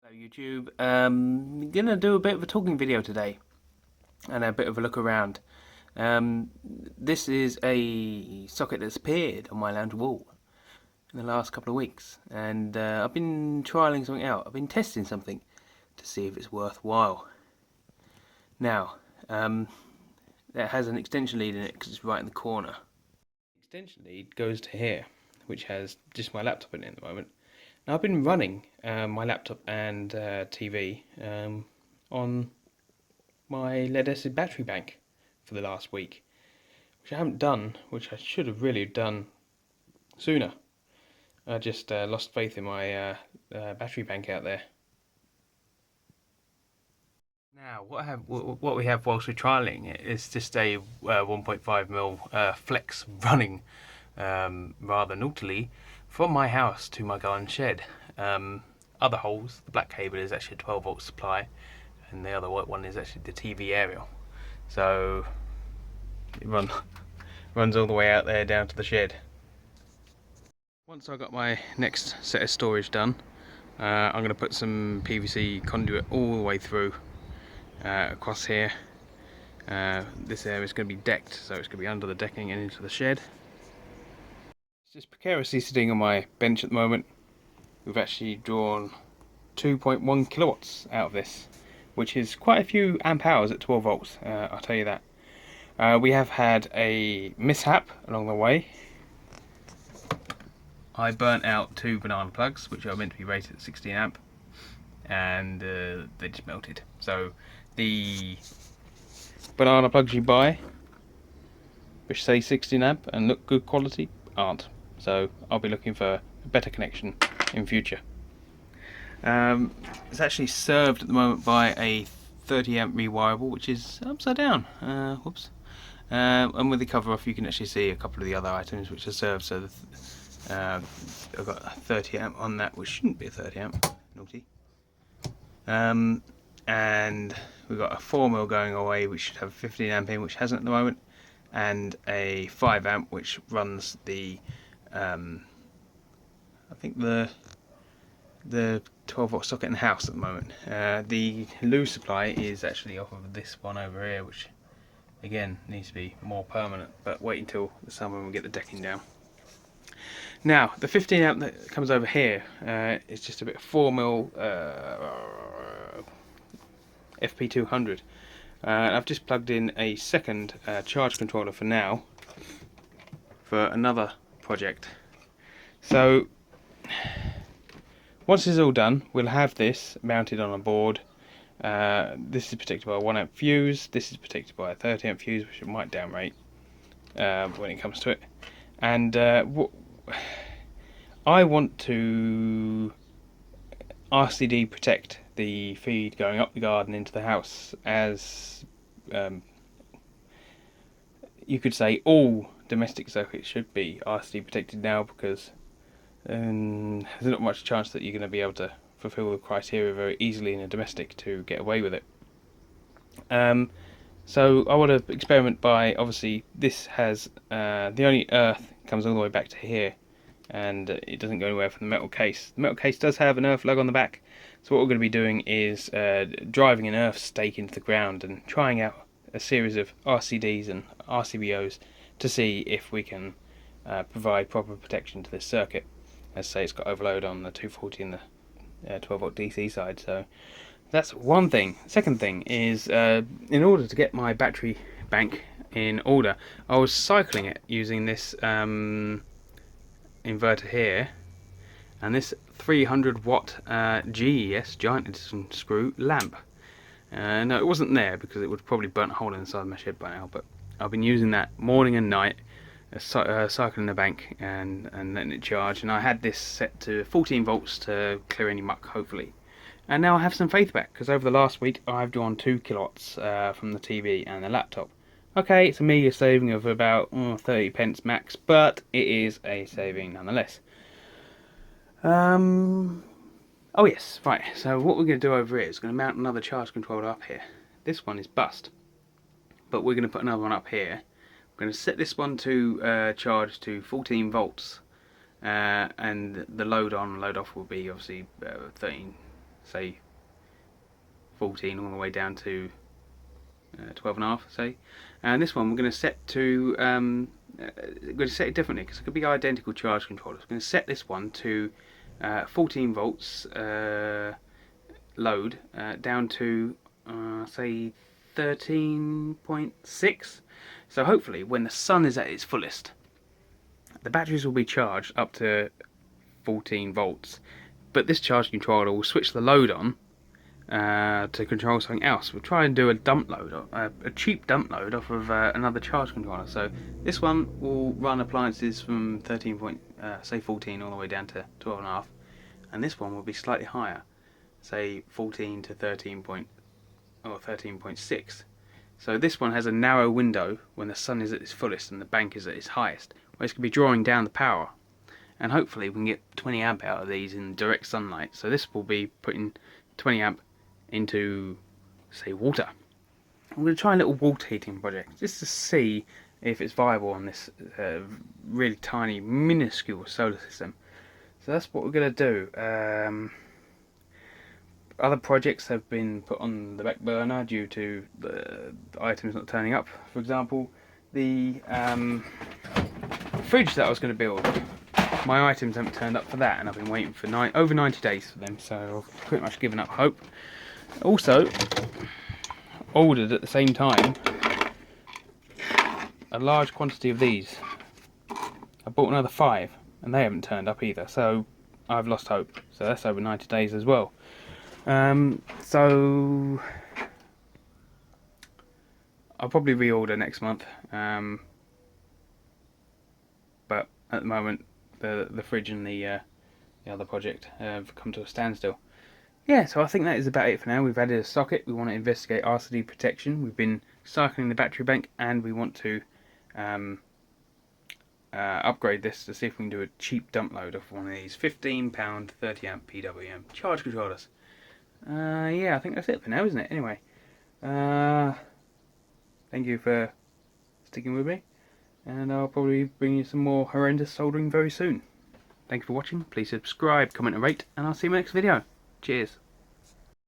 Hello YouTube, gonna do a bit of a talking video today and a bit of a look around. This is a socket that's appeared on my lounge wall in the last couple of weeks, and I've been trialing something out. I've been testing something to see if it's worthwhile. Now, it has an extension lead in it because it's right in the corner. The extension lead goes to here, which has just my laptop in it at the moment. Now I've been running my laptop and TV on my lead-acid battery bank for the last week, which I haven't done, which I should have really done sooner. I just lost faith in my battery bank out there. Now, what we have whilst we're trialing it is just a 1.5mm flex running rather naughtily from my house to my garden shed. Other holes, the black cable is actually a 12-volt supply, and the other white one is actually the TV aerial. So it runs all the way out there down to the shed. Once I've got my next set of storage done, I'm going to put some PVC conduit all the way through across here. This area is going to be decked, so it's going to be under the decking and into the shed. It's just precariously sitting on my bench at the moment. We've actually drawn 2.1 kilowatts out of this, which is quite a few amp hours at 12 volts, I'll tell you that. We have had a mishap along the way. I burnt out 2 banana plugs, which are meant to be rated at 16 amp, and they just melted. So the banana plugs you buy, which say 16 amp and look good quality, aren't. So I'll be looking for a better connection in future. It's actually served at the moment by a 30 amp rewirable, which is upside down. Whoops. And with the cover off, you can actually see a couple of the other items which are served. So I've got a 30 amp on that, which shouldn't be a 30 amp. Naughty. And we've got a 4mm going away, which should have 15 amp in, which hasn't at the moment, and a 5 amp which runs the I think the 12 volt socket in the house at the moment. The loo supply is actually off of this one over here, which again needs to be more permanent, but wait until the summer when we get the decking down. Now the 15 amp that comes over here is just a bit of 4mm FP200. I've just plugged in a second charge controller for now for another project. So once this is all done, we'll have this mounted on a board. This is protected by a 1 amp fuse. This is protected by a 30 amp fuse, which it might downrate when it comes to it. And I want to RCD protect the feed going up the garden into the house, as you could say all domestic circuits should be RCD protected now, because there's not much chance that you're going to be able to fulfill the criteria very easily in a domestic to get away with it. So I want to experiment by, obviously this has the only earth comes all the way back to here, and it doesn't go anywhere from the metal case. The metal case does have an earth lug on the back, so what we're going to be doing is driving an earth stake into the ground and trying out a series of RCDs and RCBOs to see if we can provide proper protection to this circuit. As I say, it's got overload on the 240 and the 12 volt DC side, so that's one thing. Second thing is, in order to get my battery bank in order, I was cycling it using this inverter here and this 300 watt GES, Giant Edison screw lamp. No, it wasn't there because it would probably burnt a hole inside my shed by now, but I've been using that morning and night, cycling the bank and letting it charge, and I had this set to 14 volts to clear any muck, hopefully. And now I have some faith back, because over the last week I've drawn 2 kilowatts from the TV and the laptop. Okay, it's a meagre saving of about 30 pence max, but it is a saving nonetheless. Oh yes, right, so what we're going to do over here is going to mount another charge controller up here. This one is bust, but we're going to put another one up here. We're going to set this one to charge to 14 volts, and the load on and load off will be obviously 13 say 14 all the way down to 12.5, say. And this one we're going to set to we're going to set it differently because it could be identical charge controllers. We're going to set this one to 14 volts load down to say 13.6. So hopefully when the sun is at its fullest, the batteries will be charged up to 14 volts, but this charge controller will switch the load on to control something else. We'll try and do a dump load, a cheap dump load off of another charge controller. So this one will run appliances from 14 all the way down to 12.5, and this one will be slightly higher, say 14 to 13.6. So this one has a narrow window when the sun is at its fullest and the bank is at its highest, where it's going to be drawing down the power, and hopefully we can get 20 amp out of these in direct sunlight. So this will be putting 20 amp into, say, water. I'm going to try a little water heating project just to see if it's viable on this really tiny, minuscule solar system. So that's what we're going to do. Other projects have been put on the back burner due to the items not turning up. For example, the fridge that I was going to build, my items haven't turned up for that, and I've been waiting for over 90 days for them, so I've pretty much given up hope. Also, ordered at the same time a large quantity of these. I bought another 5, and they haven't turned up either, so I've lost hope. So that's over 90 days as well. So I'll probably reorder next month, but at the moment the fridge and the other project have come to a standstill. Yeah, so I think that is about it for now. We've added a socket. We want to investigate RCD protection. We've been cycling the battery bank, and we want to upgrade this to see if we can do a cheap dump load of one of these £15 30 amp PWM charge controllers. Yeah, I think that's it for now, isn't it? Anyway, thank you for sticking with me, and I'll probably bring you some more horrendous soldering very soon. Thank you for watching. Please subscribe, comment and rate, and I'll see you in the next video. Cheers.